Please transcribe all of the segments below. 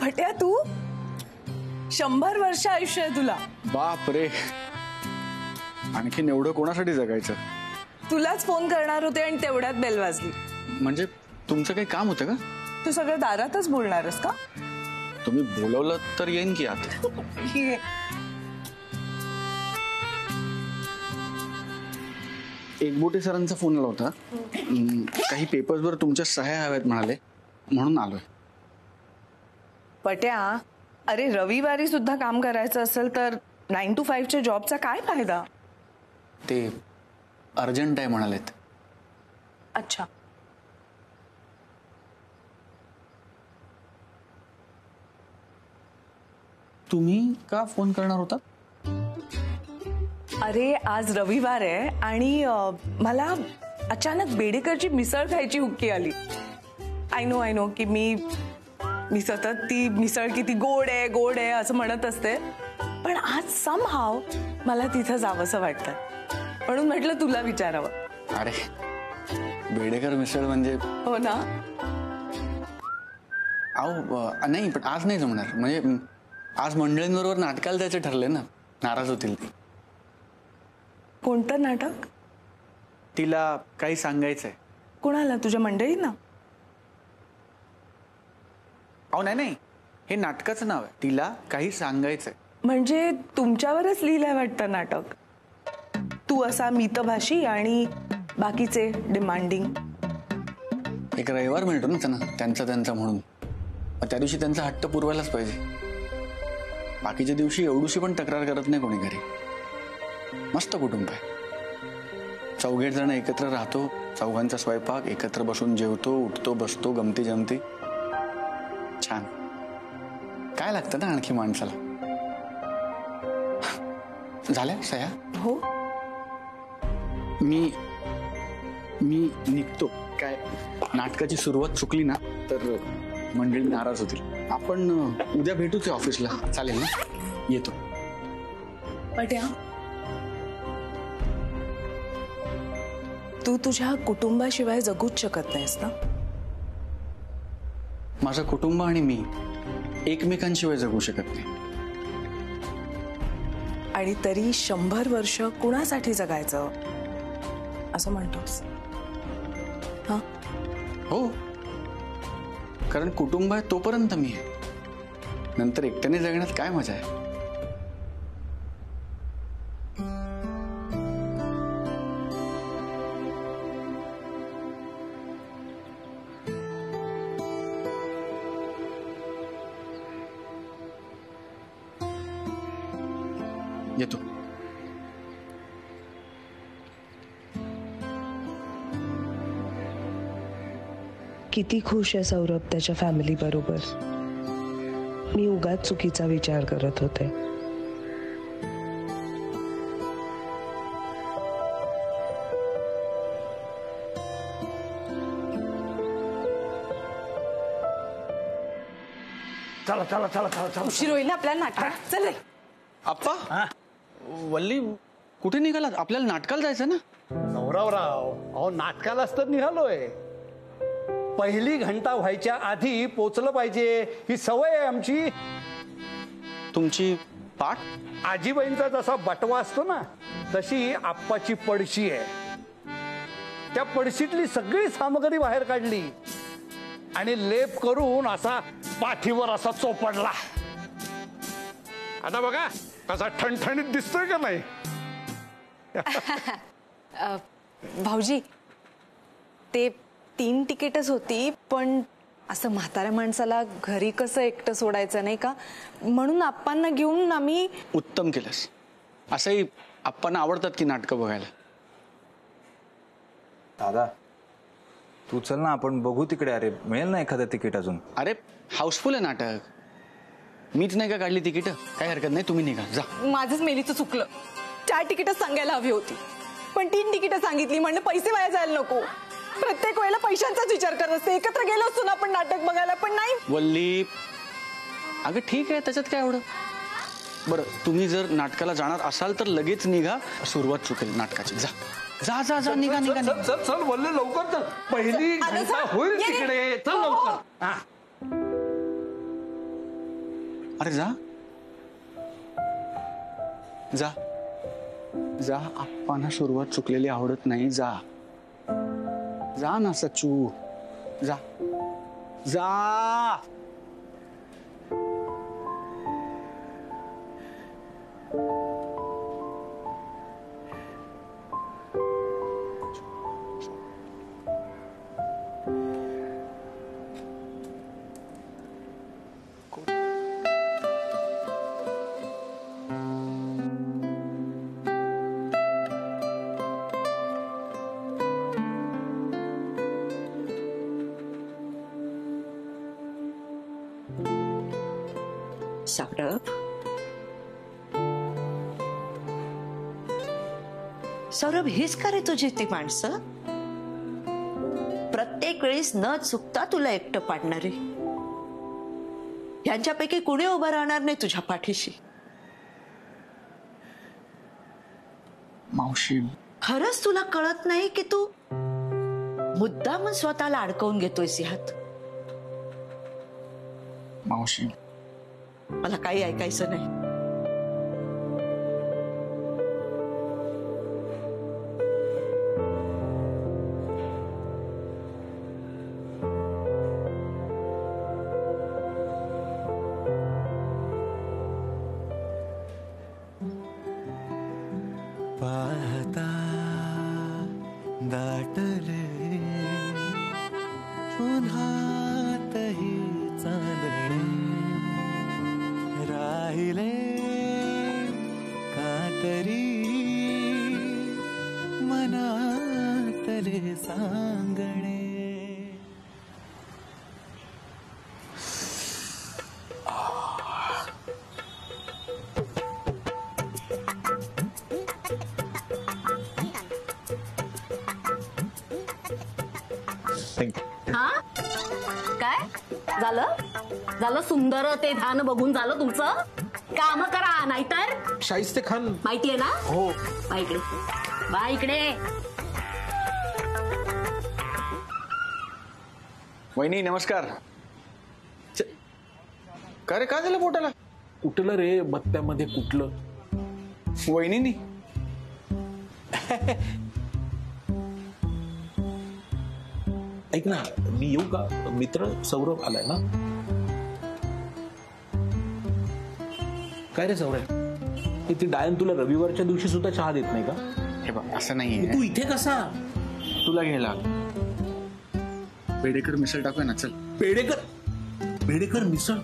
भट्या तू 100 वर्ष आयुष्य आहे तुला. बाप रे, आणखीन एवढं कोणासाठी जगायचं? तुलाच फोन करणार होते आणि तेवढ्यात बेल वाजली. म्हणजे तुमचं काही काम होतं का? तू सगळं दारातच बोलणारस का? तुम्ही बोलवलं तर येईन की आत. एकबोटे सरांचा फोन आला होता. काही पेपर्सवर तुमच्या सह्या हव्यात म्हणाले, म्हणून आलोय. पट्या, अरे रविवारी सुद्धा काम करायचं असेल तर 9 to 5 च्या जॉबचा काय फायदा? ते अर्जंट आहे म्हणालेत. अच्छा, तुम्ही का फोन करणार होता? अरे आज रविवार आहे आणि मला अचानक बेडेकरची मिसळ खायची हुक्की आली. आय नो की मी सतत ती मिसळ किती गोड आहे असं म्हणत असते, पण आज समहाव मला तिथं जावंसं वाटतं, म्हणून म्हटलं तुला विचारावं. अरे बेडेकर मिसळ म्हणजे? हो ना. अहो नाही, पण आज नाही जमणार. म्हणजे आज मंडळींबरोबर नाटकाला जायचे ठरले ना, नाराज होतील ती. कोणतं नाटक? तिला काही सांगायचंय. कोणाला? तुझ्या मंडळींना? अहो नाही, हे नाटकाचं नाव आहे. तिला काही सांगायचंय. म्हणजे तुमच्यावरच लिहिलंय वाटतं नाटक. तू असा मितभाषी आणि बाकीचे डिमांडिंग. एक रविवार मिळतो ना त्यांना, त्यांचा म्हणून. त्या दिवशी त्यांचा हट्ट पुरवायलाच पाहिजे. बाकीच्या दिवशी एवढूशी पण तक्रार करत नाही कोणी घरी. मस्त कुटुंब आहे. 4 जण एकत्र राहतो, 4 स्वयंपाक, एकत्र बसून जेवतो, उठतो बसतो, गमती जमती. छान. काय लागतं ना आणखी माणसाला. झाल्या सह्या? हो. मी निघतो. काय नाटकाची सुरुवात चुकली ना तर मंडळी नाराज होतील. आपण उद्या भेटूच ऑफिसला, चालेल ना? येतो. पट्या, तू तुझ्या कुटुंबाशिवाय जगूच शकत नाहीस ना? माझं कुटुंब आणि मी एकमेकांशिवाय जगू शकत नाही. आणि तरी 100 वर्ष कुणासाठी जगायचं असं म्हणतोस? हा, हो, कारण कुटुंब आहे तोपर्यंत मी आहे. नंतर एकट्याने जगण्यात काय मजा आहे? येतो. किती खुश आहे सौरभ त्याच्या फॅमिली बरोबर. मी उगाच चुकीचा विचार करत होते. चला चला चला चला. उशीर होईल आपल्याला नाटकात. चल रे. आप्पा, वल्ली कुठे निघालात? आपल्याला नाटकाला जायचं ना? गौरवराव, अहो नाटकालाच तर निघालोय. पहिली घंटा व्हायच्या आधी पोचलं पाहिजे, ही सवय आहे आमची. तुमची पाठ? आजीबाईंचा जसा बटवा असतो ना, तशी आप्पाची पडशी आहे. त्या पडशीतली सगळी सामग्री बाहेर काढली आणि लेप करून असा पाठीवर असा चोपडला. आता बघा कसा ठणठणीत दिसतोय का नाही? भाऊजी, ते 3 तिकीटच होती, पण असं म्हाताऱ्या माणसाला घरी कसं एकटं सोडायचं नाही का, म्हणून आप्पांना घेऊन आम्ही. उत्तम केलंस. असंही आप्पांना आवडतात की नाटकं बघायला. दादा तू चल ना, आपण बघू तिकडे. अरे मिळेल ना एखादं तिकीट अजून. अरे हाऊसफुल आहे नाटक. मीच नाही का काढली तिकीट? काही हरकत नाही, तुम्ही निघा, जा. माझंच मेलीचं चुकलं. 4 तिकीटं सांगायला हवी होती, पण 3 तिकीटं सांगितली. म्हणलं पैसे वाया जायला नको. प्रत्येक वेळेला पैशांचाच विचार करत असते. एकत्र गेलो असतो ना आपण नाटक बघायला, पण नाही. वल्ली, अगं ठीक आहे, त्याच्यात काय एवढं. बरं, तुम्ही जर नाटकाला जाणार असाल तर लगेच निघा. सुरुवात चुकेल नाटकाची. जा जा जा जा, निघा निघा. चल चल बोलले लवकर. चल, पहिली घंटा होईल तिकडे. चल लवकर. अरे जा जा जा, आप्पांना सुरुवात चुकलेली आवडत नाही. जा जा ना सचू, जा जा. सौरभ, सौरभ, हेच का रे तुझी ती माणसं? प्रत्येक वेळेस न चुकता तुला एकटं पाडणारे. यांच्यापैकी कुणी उभं राहणार नाही तुझ्या पाठीशी. मावशी, खरंच तुला कळत नाही की तू मुद्दामून स्वतःला अडकवून घेतोयस ह्यात. मावशी, मला काही ऐकायचं नाही. पाहता दाटले उन्हातही चांदणे, राहिले कातरी मनातले सांगणे. हा काय झालं झालं सुंदर ते ध्यान बघून झालं तुमचं. काम करा नाहीतर शाहिस्ते खान माहितीये ना. हो. बा इकडे, बा इकडे. वहिनी नमस्कार. का रे, काय झालं पोटाला? कुठलं रे बत्त्यामध्ये कुठलं? वहिनी ऐक ना, मी येऊ का? मित्र सौरभ आलाय ना. काय रे सौरभ, ती डायन तुला रविवारच्या दिवशी सुद्धा चहा देत नाही का? हे बघ, असं नाहीये. तू इथे कसा? तुला घ्यायला पेडेकर मिसळ टाकूया ना. चल. बेडेकर मिसळ.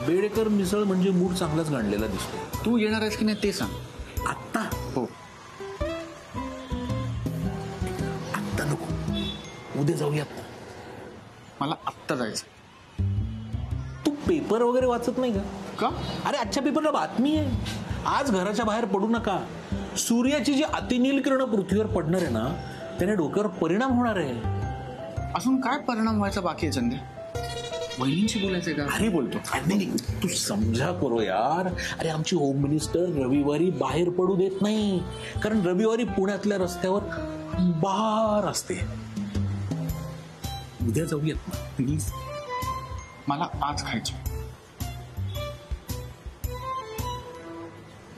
बेडेकर मिसळ म्हणजे मूड चांगलाच गांडलेला दिसतो. तू येणार आहेस की नाही ते सांग आत्ता. हो. आत्ता नको, उद्या जाऊयात. मला आत्ता जायचं. तू पेपर वगैरे वाचत नाही का? का? अरे आजच्या पेपरला बातमी आहे, आज घराच्या बाहेर पडू नका. सूर्याची जी अतिनील किरण पृथ्वीवर पडणार आहे ना, त्याने डोक्यावर परिणाम होणार आहे. अजून काय परिणाम व्हायचा बाकी आहे संध्या? वहिनींशी बोलायचंय का? अरे बोलतो. नाही, तू समजा करो यार. अरे आमची होम मिनिस्टर रविवारी बाहेर पडू देत नाही, कारण रविवारी पुण्यातल्या रस्त्यावर बार असते. उद्या जाऊयात ना प्लीज. मला आज खायचं.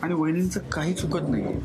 आणि वहिनींचं काही चुकत नाही.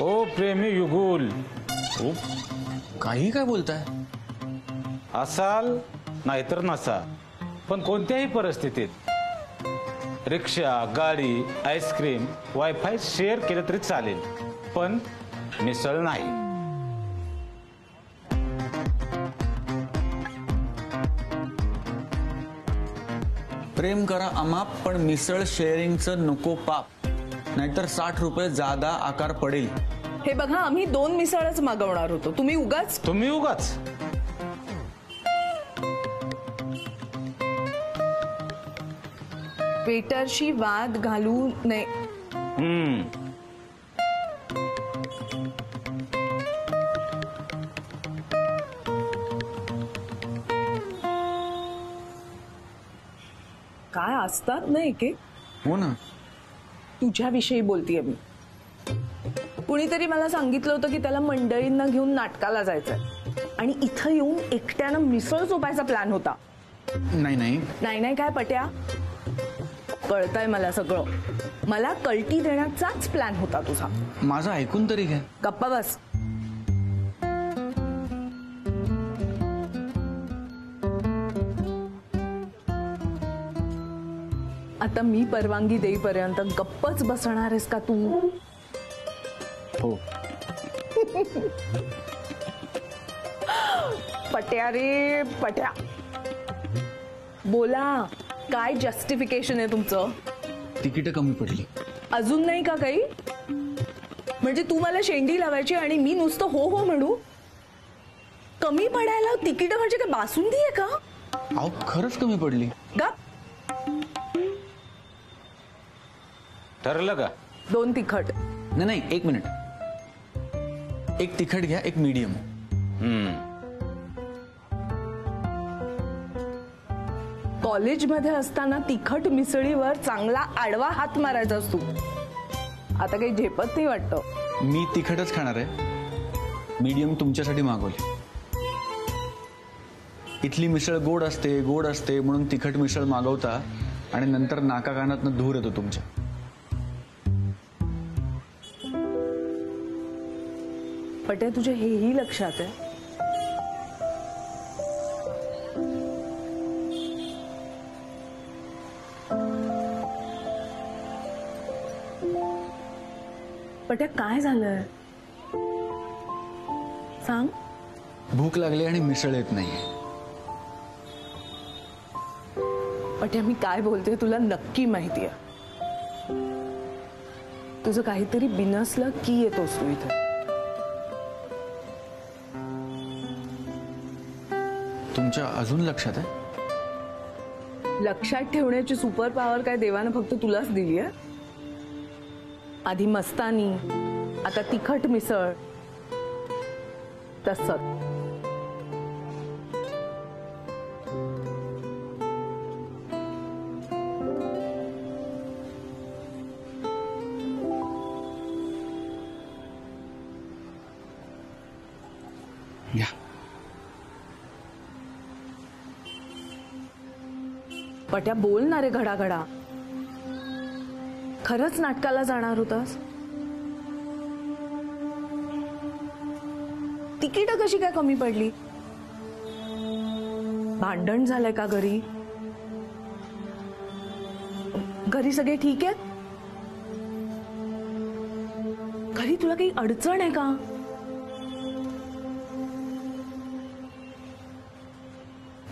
ओ प्रेमी युगुल, काही काय बोलताय? असाल नाहीतर नसा, पण कोणत्याही परिस्थितीत रिक्षा, गाडी, आईस्क्रीम, वायफाय शेअर केलं तरी चालेल, पण मिसळ नाही. प्रेम करा आमाप, पण मिसळ शेअरिंगचं नको पाप, नाहीतर 60 रुपये जादा आकार पडेल. हे बघा, आम्ही 2 मिसळच मागवणार होतो. तुम्ही उगाच वेटरशी वाद घालू नये. काय असतात ना एके. हो ना. तुझ्याविषयी बोलतीये मी. कुणीतरी मला सांगितलं होतं की त्याला मंडळींना घेऊन नाटकाला जायचंय आणि इथं येऊन एकट्यानं मिसळ चोपायचा प्लॅन होता. नाही नाही नाही नाही काय पट्या, कळतंय मला सगळं. मला कल्टी देण्याचाच प्लॅन होता तुझा. माझं ऐकून तरी घ्या. गप्पा बस. आता मी परवानगी देईपर्यंत गप्पच बसणार आहेस का तू? हो. पट्या रे पट्या, बोला काय जस्टिफिकेशन आहे तुमचं? तिकीट कमी पडली. अजून नाही का काही? म्हणजे तू मला शेंडी लावायची आणि मी नुसतं हो हो म्हणू? कमी पडायला तिकीट म्हणजे काय बासुंदी आहे का? अहो खरंच कमी पडली. गप. ठरलं का? 2 तिखट. नाही नाही, 1 मिनिट. 1 तिखट घ्या, 1 मीडियम. कॉलेजमध्ये असताना तिखट मिसळीवर चांगला आडवा हात मारायचा असतो. आता काही झेपत नाही वाटतं. मी तिखटच खाणार आहे. मीडियम तुमच्यासाठी मागवली. इथली मिसळ गोड असते म्हणून तिखट मिसळ मागवता आणि नंतर नाका कानातनं धूर येतो तुमच्या. पट्या तुझ्या हेही लक्षात आहे? पट्या काय झालंय सांग. भूक लागली आणि मिसळ येत नाहीये. पट्या मी काय बोलते तुला नक्की माहितीये. तुझं काहीतरी बिनसलं की येतोस तू इथे. तुमच्या अजून लक्षात आहे? लक्षात ठेवण्याची सुपर पॉवर काय देवानं फक्त तुलाच दिली आहे? आधी मस्तानी, आता तिखट मिसळ. तसंच या. पट्या बोल ना रे घडाघडा. खरंच नाटकाला जाणार होतास? तिकीट कशी काय कमी पडली? भांडण झालंय का घरी? घरी सगळे ठीक आहेत? घरी तुला काही अडचण आहे का?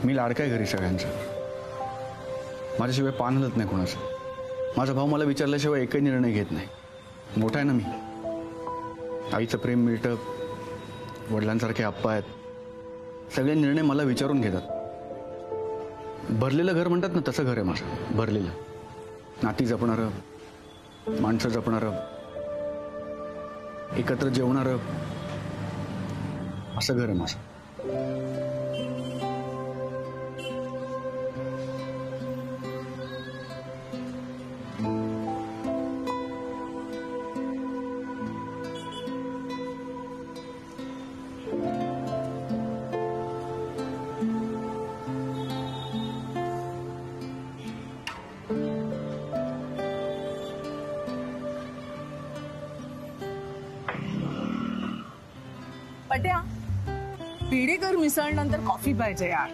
मी लाडका आहे घरी सगळ्यांचा. माझ्याशिवाय पान हलत नाही कोणाचं. माझा भाऊ मला विचारल्याशिवाय एकही निर्णय घेत नाही. मोठा आहे ना मी. आईचं प्रेम मिळतं, वडिलांसारखे आप्पा आहेत. सगळे निर्णय मला विचारून घेतात. भरलेलं घर म्हणतात ना, तसं घर आहे माझं. भरलेलं. नाती जपणारं, माणसं जपणारं, एकत्र जेवणारं, असं घर आहे माझं. पट्या बेडेकर मिसळ नंतर कॉफी पाहिजे यार.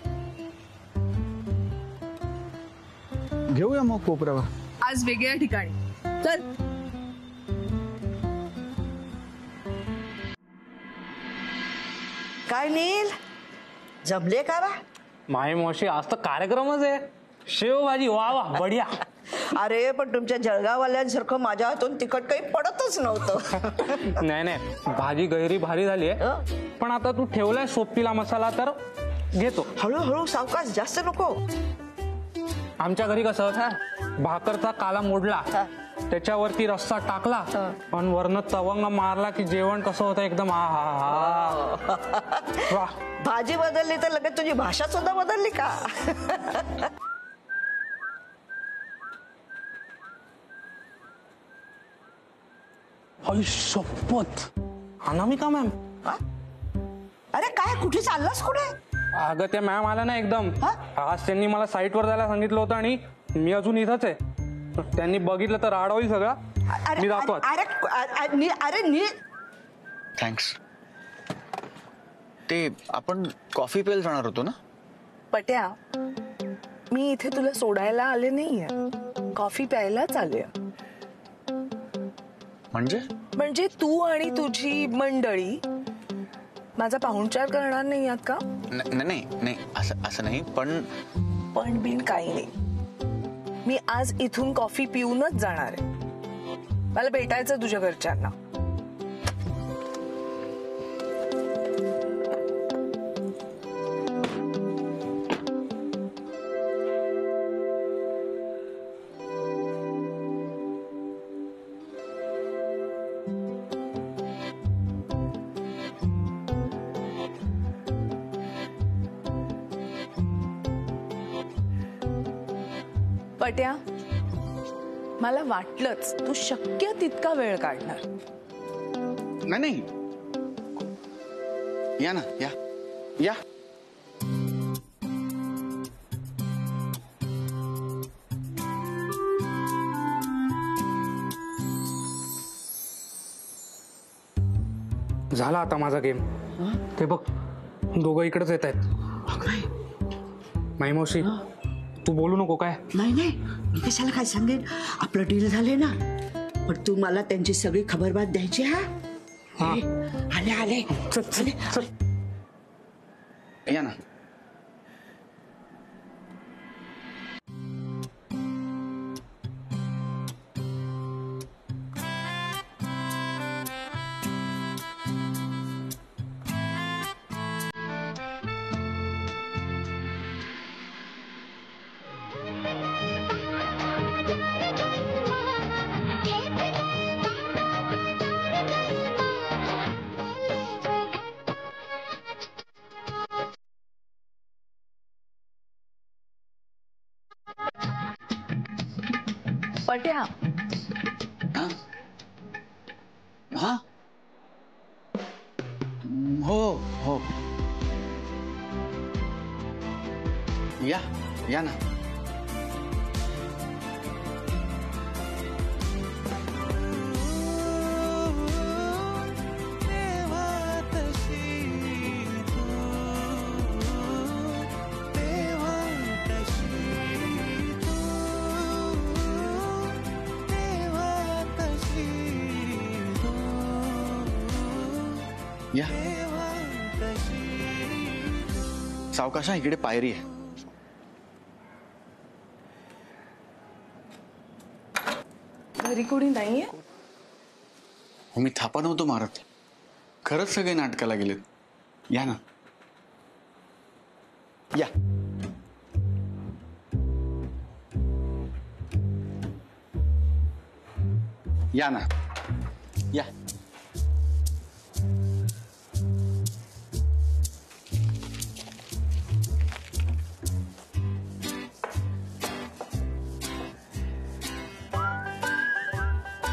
घेऊया मग कोपऱ्यावर. आज वेगळ्या ठिकाणी. चल. काय नील जमले का बा? माय मावशी आज तर कार्यक्रमच आहे. शेवभाजी वा वा बढिया. अरे पण तुमच्या जळगाववाल्यांसारखं माझ्या हातून तिखट काही पडतच नव्हतं. नाही नाही भाजी गैरी भारी झाली आहे. पण आता तू ठेवलाय सोपटीला मसाला तर घेतो. हळूहळू सावकाश, जास्त नको. आमच्या घरी कसं भाकरचा काला मोडला त्याच्यावरती रस्सा टाकला पण वरनं तवंग मारला की जेवण कसं होतं एकदम वा. भाजी बदलली तर लगेच तुझी भाषा सुद्धा बदलली का? शपथ अनामिका मॅम. अरे काय कुठे चाललास कुठे? अगं त्या मॅम आल्या ना एकदम. आज त्यांनी मला साईटवर जायला सांगितलं होतं आणि मी अजून इथंच आहे. त्यांनी बघितलं तर राड होईल सगळा. मी जातो. अरे थँक्स. ते आपण कॉफी प्यायला जाणार होतो ना. पट्या मी इथे तुला सोडायला आले नाहीये, कॉफी प्यायलाच आले. म्हणजे तू आणि तुझी मंडळी माझा पाहुणचार करणार नाही आहात का? नाही असं नाही. पण बिन काही नाही. मी आज इथून कॉफी पिऊनच जाणार आहे. मला भेटायचं तुझ्या घरच्यांना. पट्या मला वाटलंच तू शक्य तितका वेळ काढणार. नाही. या ना या. झाला आता माझा गेम. ते बघ दोघं इकडेच येत आहेत. माई मावशी तू बोलू नको काय. नाही मी कशाला काय सांगेन. आपलं डील झाले ना. पण तू मला त्यांची सगळी खबरबात द्यायची. आले चल. या ना. पट्या हा हो या ना. या सावकाशा, इकडे पायरी आहे. घरी कोणी नाहीये? मी थापा नव्हतो मारत. खरंच सगळे नाटकाला गेलेत. या ना या. या ना या.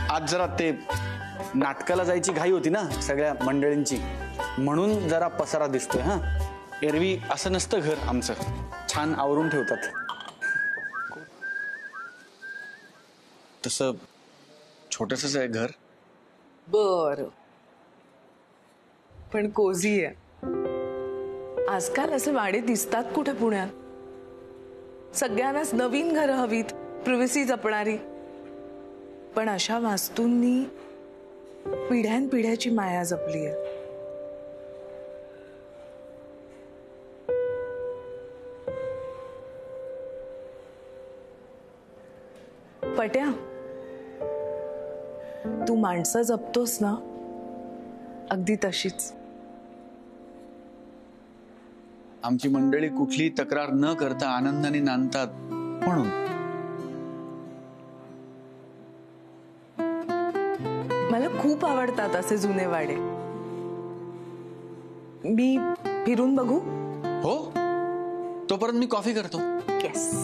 आज जरा ते नाटकाला जायची घाई होती ना सगळ्या मंडळींची, म्हणून जरा पसारा दिसतोय. हा एरवी असं नसतं घर आमचं. छान आवरून ठेवतात. तसं छोटसच आहे घर. बर पण कोझी आहे. आजकाल असे वाडे दिसतात कुठे पुण्यात. सगळ्यांनाच नवीन घरं हवीत, प्रिव्हसी जपणारी. पण अशा वास्तूंनी पिढ्यानपिढ्याची माया जपली आहे. पट्या, तू माणसं जपतोस ना, अगदी तशीच. आमची मंडळी कुठली तक्रार न करता आनंदाने नांदतात म्हणून. मला खूप आवडतात असे जुने वाडे. मी फिरून बघू? हो, तोपर्यंत मी कॉफी करतो. येस.